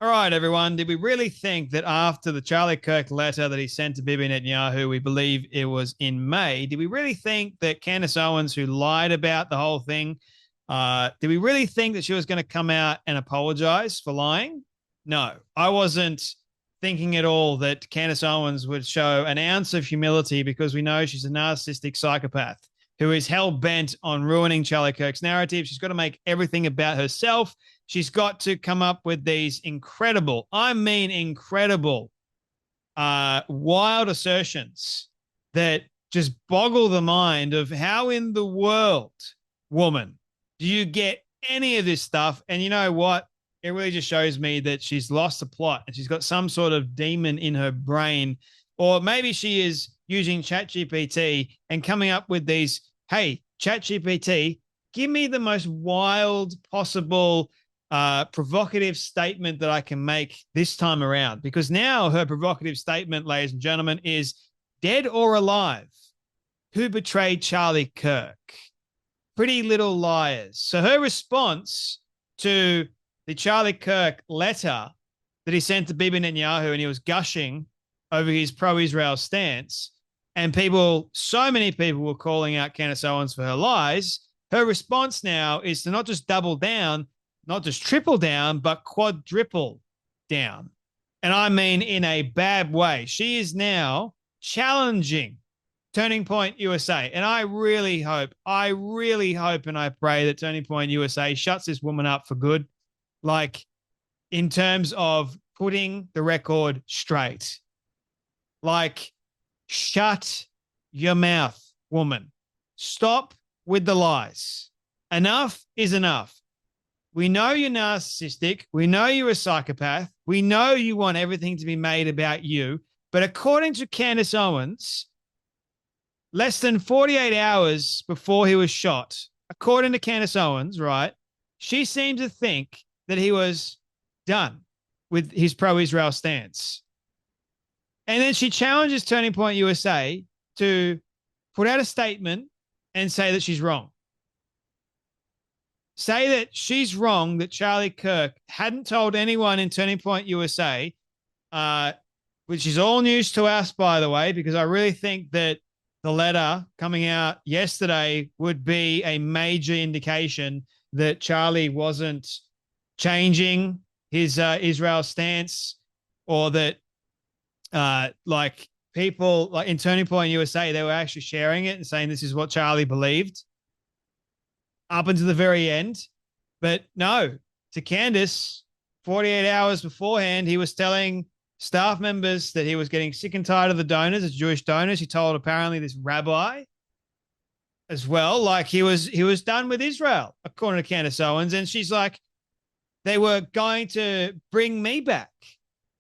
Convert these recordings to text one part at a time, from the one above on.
All right, everyone. Did we really think that after the Charlie Kirk letter that he sent to Bibi Netanyahu, we believe it was in May, did we really think that Candace Owens, who lied about the whole thing, did we really think that she was going to come out and apologize for lying? No, I wasn't thinking at all that Candace Owens would show an ounce of humility because we know she's a narcissistic psychopath who is hell bent on ruining Charlie Kirk's narrative. She's got to make everything about herself. She's got to come up with these incredible, I mean incredible, wild assertions that just boggle the mind of how in the world, woman, do you get any of this stuff? And you know what? It really just shows me that she's lost the plot and she's got some sort of demon in her brain, or maybe she is using ChatGPT and coming up with these, hey, ChatGPT, give me the most wild possible provocative statement that I can make this time around. Because now her provocative statement, ladies and gentlemen, is dead or alive. Who betrayed Charlie Kirk? Pretty Little Liars. So her response to the Charlie Kirk letter that he sent to Bibi Netanyahu, and he was gushing over his pro-Israel stance, and people, so many people were calling out Candace Owens for her lies. Her response now is to not just double down, not just triple down, but quadruple down. And I mean in a bad way. She is now challenging Turning Point USA. And I really hope and I pray that Turning Point USA shuts this woman up for good. Like, in terms of putting the record straight. Like, shut your mouth, woman. Stop with the lies. Enough is enough. We know you're narcissistic. We know you're a psychopath. We know you want everything to be made about you. But according to Candace Owens, less than 48 hours before he was shot, according to Candace Owens, right, she seemed to think that he was done with his pro-Israel stance. And then she challenges Turning Point USA to put out a statement and say that she's wrong. Say that she's wrong, that Charlie Kirk hadn't told anyone in Turning Point USA, which is all news to us, by the way, because I really think that the letter coming out yesterday would be a major indication that Charlie wasn't changing his Israel stance, or that like people like in Turning Point USA, they were actually sharing it and saying this is what Charlie believed up until the very end. But no, to Candace, 48 hours beforehand, he was telling staff members that he was getting sick and tired of the donors, the Jewish donors. He told apparently this rabbi as well, like he was done with Israel, according to Candace Owens. And she's like, they were going to bring me back.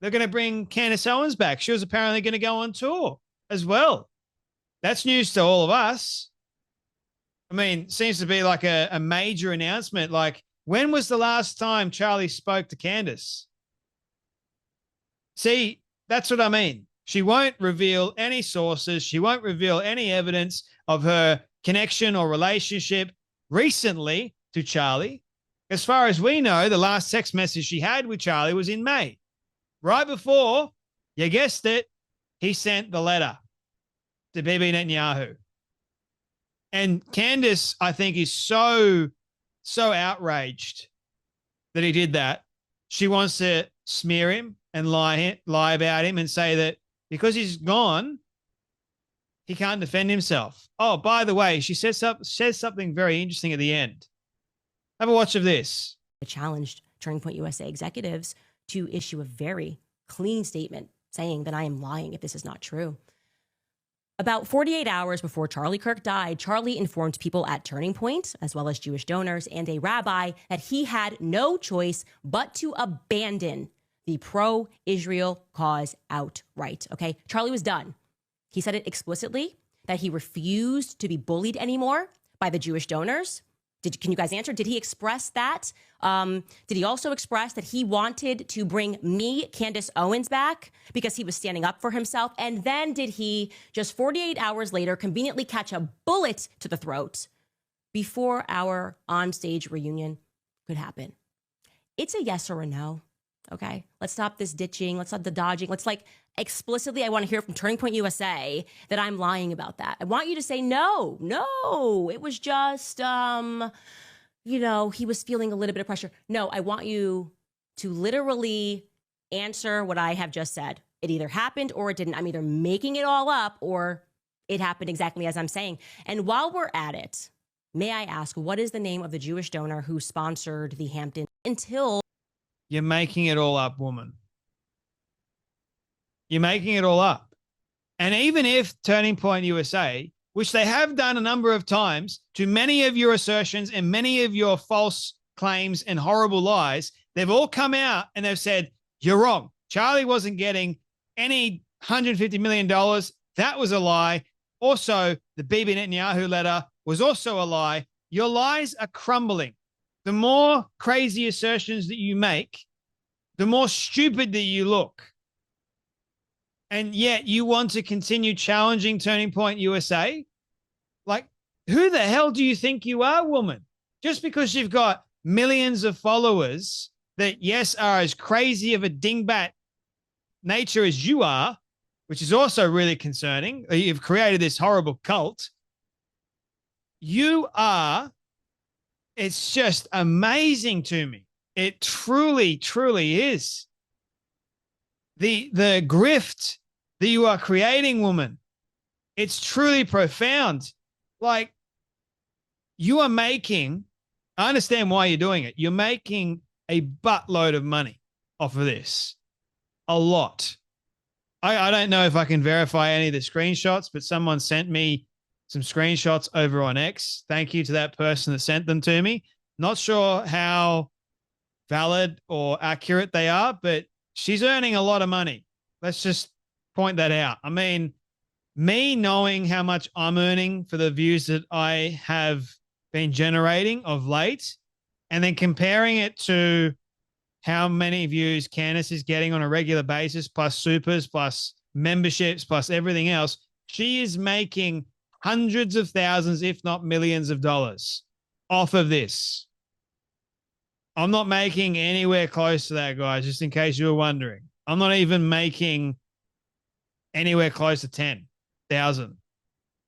They're going to bring Candace Owens back. She was apparently going to go on tour as well. That's news to all of us. I mean, seems to be like a major announcement. Like, when was the last time Charlie spoke to Candace? See, that's what I mean. She won't reveal any sources. She won't reveal any evidence of her connection or relationship recently to Charlie. As far as we know, the last text message she had with Charlie was in May, right before, you guessed it, he sent the letter to Bibi Netanyahu. And Candace, I think, is so outraged that he did that. She wants to smear him and lie about him and say that because he's gone, he can't defend himself. Oh, by the way, she says something very interesting at the end. Have a watch of this. I challenged Turning Point USA executives to issue a very clean statement saying that I am lying if this is not true. About 48 hours before Charlie Kirk died, Charlie informed people at Turning Point, as well as Jewish donors and a rabbi, that he had no choice but to abandon the pro-Israel cause outright. Okay, Charlie was done. He said it explicitly, that he refused to be bullied anymore by the Jewish donors. Can you guys answer? Did he express that? Did he also express that he wanted to bring me, Candace Owens, back because he was standing up for himself? And then did he, just 48 hours later, conveniently catch a bullet to the throat before our onstage reunion could happen? It's a yes or a no. Okay. Let's stop this ditching. Let's stop the dodging. Let's like explicitly, I want to hear from Turning Point USA that I'm lying about that. I want you to say, no, it was just, he was feeling a little bit of pressure. No, I want you to literally answer what I have just said. It either happened or it didn't. I'm either making it all up or it happened exactly as I'm saying. And while we're at it, may I ask, what is the name of the Jewish donor who sponsored the Hampton until... You're making it all up, woman. You're making it all up. And even if Turning Point USA, which they have done a number of times to many of your assertions and many of your false claims and horrible lies, they've all come out and they've said, you're wrong. Charlie wasn't getting any $150 million. That was a lie. Also, the Bibi Netanyahu letter was also a lie. Your lies are crumbling. The more crazy assertions that you make, the more stupid that you look. And yet you want to continue challenging Turning Point USA? Like, who the hell do you think you are, woman? Just because you've got millions of followers that, yes, are as crazy of a dingbat nature as you are, which is also really concerning. You've created this horrible cult. You are, it's just amazing to me. It truly, truly is. The grift that you are creating, woman, it's truly profound. Like, you are making, I understand why you're doing it. You're making a buttload of money off of this. A lot. I don't know if I can verify any of the screenshots, but someone sent me some screenshots over on X. Thank you to that person that sent them to me. Not sure how valid or accurate they are, but she's earning a lot of money. Let's just point that out. I mean, me knowing how much I'm earning for the views that I have been generating of late, and then comparing it to how many views Candace is getting on a regular basis, plus supers, plus memberships, plus everything else, she is making hundreds of thousands, if not millions of dollars off of this. I'm not making anywhere close to that, guys, just in case you were wondering. I'm not even making anywhere close to 10,000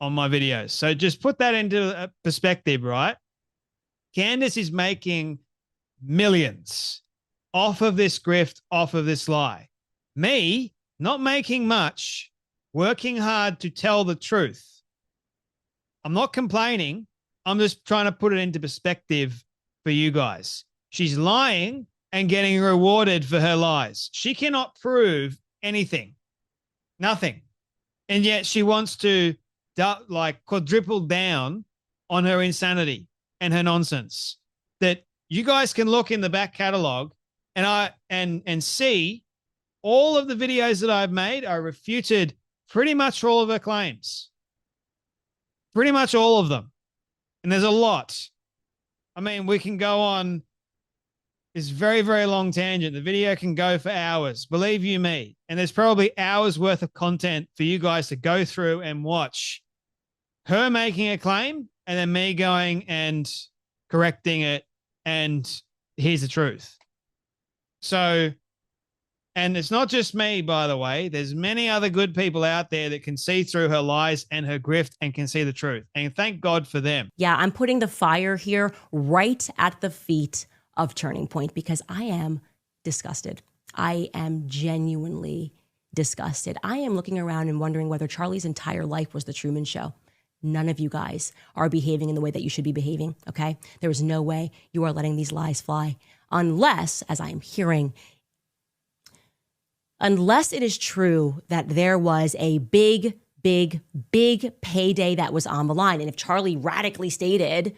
on my videos. So just put that into perspective, right? Candace is making millions off of this grift, off of this lie. Me, not making much, working hard to tell the truth. I'm not complaining. I'm just trying to put it into perspective for you guys. She's lying and getting rewarded for her lies. She cannot prove anything. Nothing. And yet she wants to quadruple down on her insanity and her nonsense. That you guys can look in the back catalog and see all of the videos that I've made are refuted pretty much all of her claims. Pretty much all of them. And there's a lot. I mean, we can go on this very, very long tangent. The video can go for hours, believe you me. And there's probably hours worth of content for you guys to go through and watch her making a claim and then me going and correcting it. And here's the truth. So, and it's not just me, by the way. There's many other good people out there that can see through her lies and her grift and can see the truth. And thank God for them. Yeah, I'm putting the fire here right at the feet of Turning Point because I am disgusted. I am genuinely disgusted. I am looking around and wondering whether Charlie's entire life was the Truman Show. None of you guys are behaving in the way that you should be behaving, okay? There is no way you are letting these lies fly unless, as I am hearing, unless it is true that there was a big payday that was on the line. And if Charlie radically stated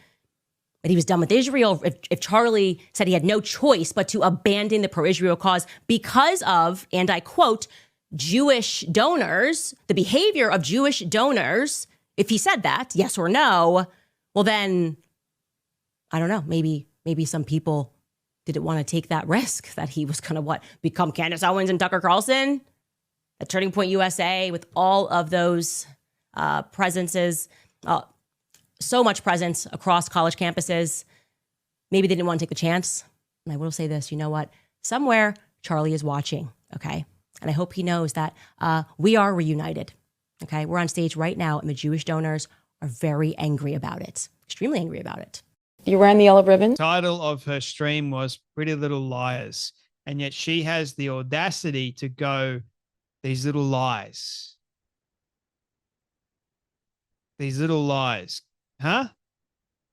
that he was done with Israel, if Charlie said he had no choice but to abandon the pro-Israel cause because of, and I quote, Jewish donors, the behavior of Jewish donors, if he said that, yes or no, well then, I don't know, maybe some people didn't want to take that risk that he was going to, become Candace Owens and Tucker Carlson at Turning Point USA with all of those presences, so much presence across college campuses. Maybe they didn't want to take the chance. And I will say this, you know what? Somewhere Charlie is watching, okay? And I hope he knows that we are reunited, okay? We're on stage right now, and the Jewish donors are very angry about it, extremely angry about it. You wearing the yellow ribbon? Title of her stream was Pretty Little Liars. And yet she has the audacity to go, these little lies. These little lies. Huh?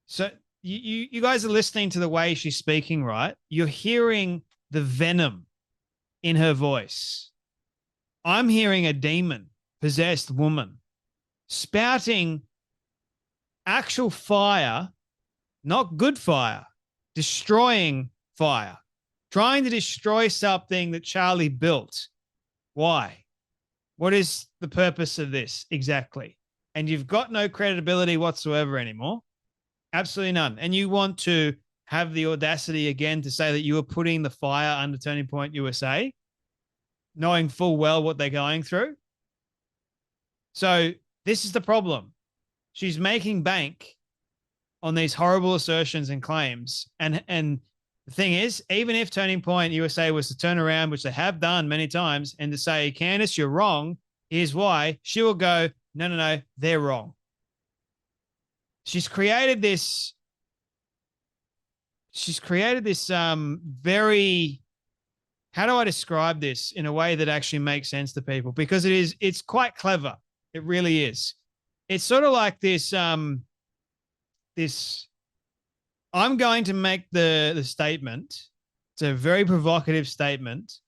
So you guys are listening to the way she's speaking, right? You're hearing the venom in her voice. I'm hearing a demon-possessed woman spouting actual fire, not good fire, destroying fire, trying to destroy something that Charlie built. Why? What is the purpose of this exactly? And you've got no credibility whatsoever anymore. Absolutely none. And you want to have the audacity again to say that you were putting the fire under Turning Point USA, knowing full well what they're going through. So this is the problem. She's making bank on these horrible assertions and claims. And the thing is, even if Turning Point USA was to turn around, which they have done many times, and to say, Candace, you're wrong, here's why, she will go, no, they're wrong. She's created this very, how do I describe this in a way that actually makes sense to people? Because it's quite clever. It really is. It's sort of like this, I'm going to make the statement. It's a very provocative statement.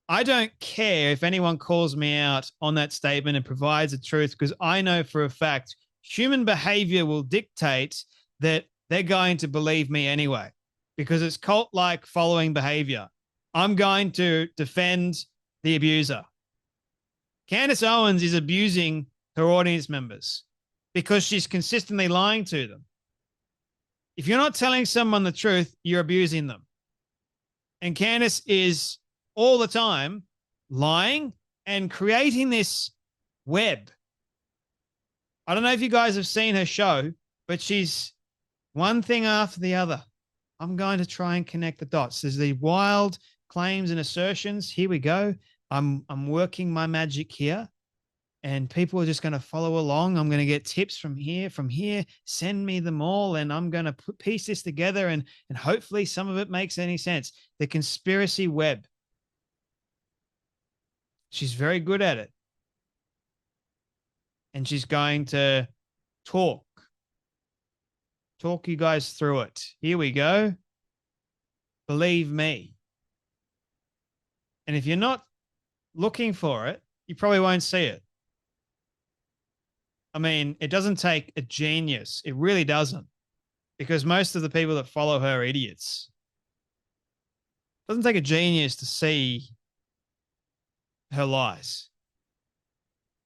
I don't care if anyone calls me out on that statement and provides the truth, because I know for a fact human behavior will dictate that they're going to believe me anyway, because it's cult-like following behavior. I'm going to defend the abuser. Candace Owens is abusing her audience members because she's consistently lying to them. If you're not telling someone the truth, you're abusing them. And Candace is all the time lying and creating this web. I don't know if you guys have seen her show, but she's one thing after the other. I'm going to try and connect the dots. There's the wild claims and assertions. Here we go. I'm working my magic here, and people are just going to follow along. I'm going to get tips from here, send me them all, and I'm going to piece this together, and hopefully some of it makes any sense. The conspiracy web. She's very good at it. And she's going to talk you guys through it. Here we go. Believe me. And if you're not looking for it, you probably won't see it. I mean, it doesn't take a genius. It really doesn't. Because most of the people that follow her are idiots. It doesn't take a genius to see her lies.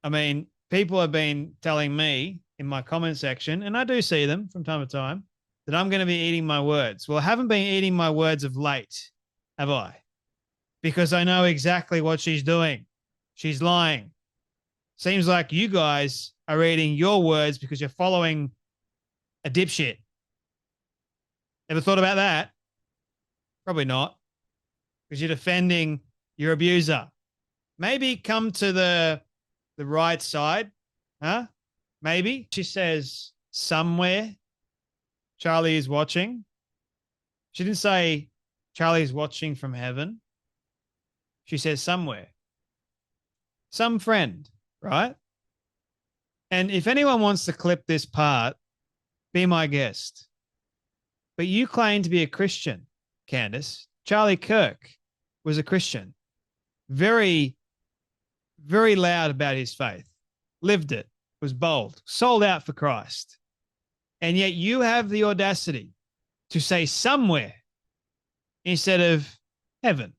I mean, people have been telling me in my comment section, and I do see them from time to time, that I'm going to be eating my words. Well, I haven't been eating my words of late, have I? Because I know exactly what she's doing. She's lying. Seems like you guys are eating your words because you're following a dipshit. Ever thought about that? Probably not. Because you're defending your abuser. Maybe come to the right side. Huh? Maybe. She says somewhere Charlie is watching. She didn't say Charlie is watching from heaven. She says somewhere. Some friend, right? And if anyone wants to clip this part, be my guest. But you claim to be a Christian, Candace. Charlie Kirk was a Christian. Very, very loud about his faith. Lived it. Was bold. Sold out for Christ. And yet you have the audacity to say somewhere instead of heaven.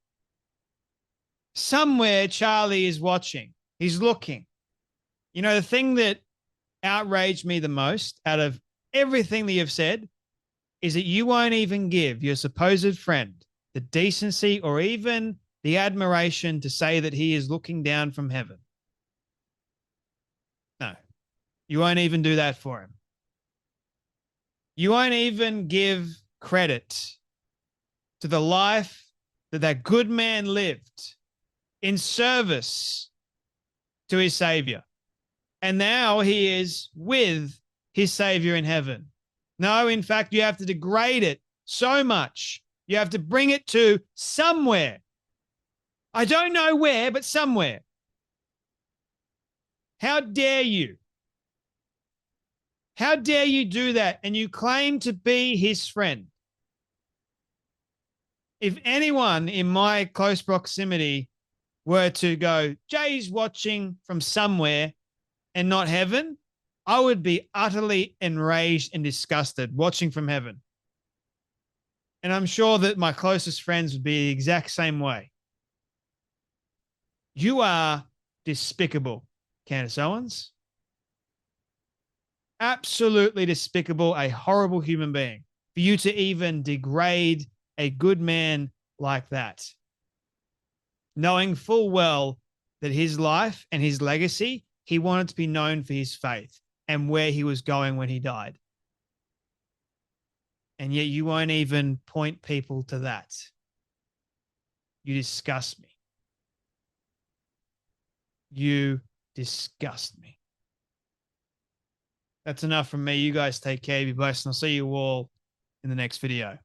Somewhere Charlie is watching. He's looking. You know, the thing that outraged me the most out of everything that you've said is that you won't even give your supposed friend the decency or even the admiration to say that he is looking down from heaven. No, you won't even do that for him. You won't even give credit to the life that that good man lived in service to his Savior. And now he is with his Savior in heaven. No, in fact, you have to degrade it so much. You have to bring it to somewhere. I don't know where, but somewhere. How dare you? How dare you do that? And you claim to be his friend. If anyone in my close proximity were to go, Jay's watching from somewhere and not heaven, I would be utterly enraged and disgusted watching from heaven. And I'm sure that my closest friends would be the exact same way. You are despicable, Candace Owens. Absolutely despicable, a horrible human being. For you to even degrade a good man like that, knowing full well that his life and his legacy, he wanted to be known for his faith and where he was going when he died. And yet you won't even point people to that. You disgust me. You disgust me. That's enough from me. You guys take care of your blessed, and I'll see you all in the next video.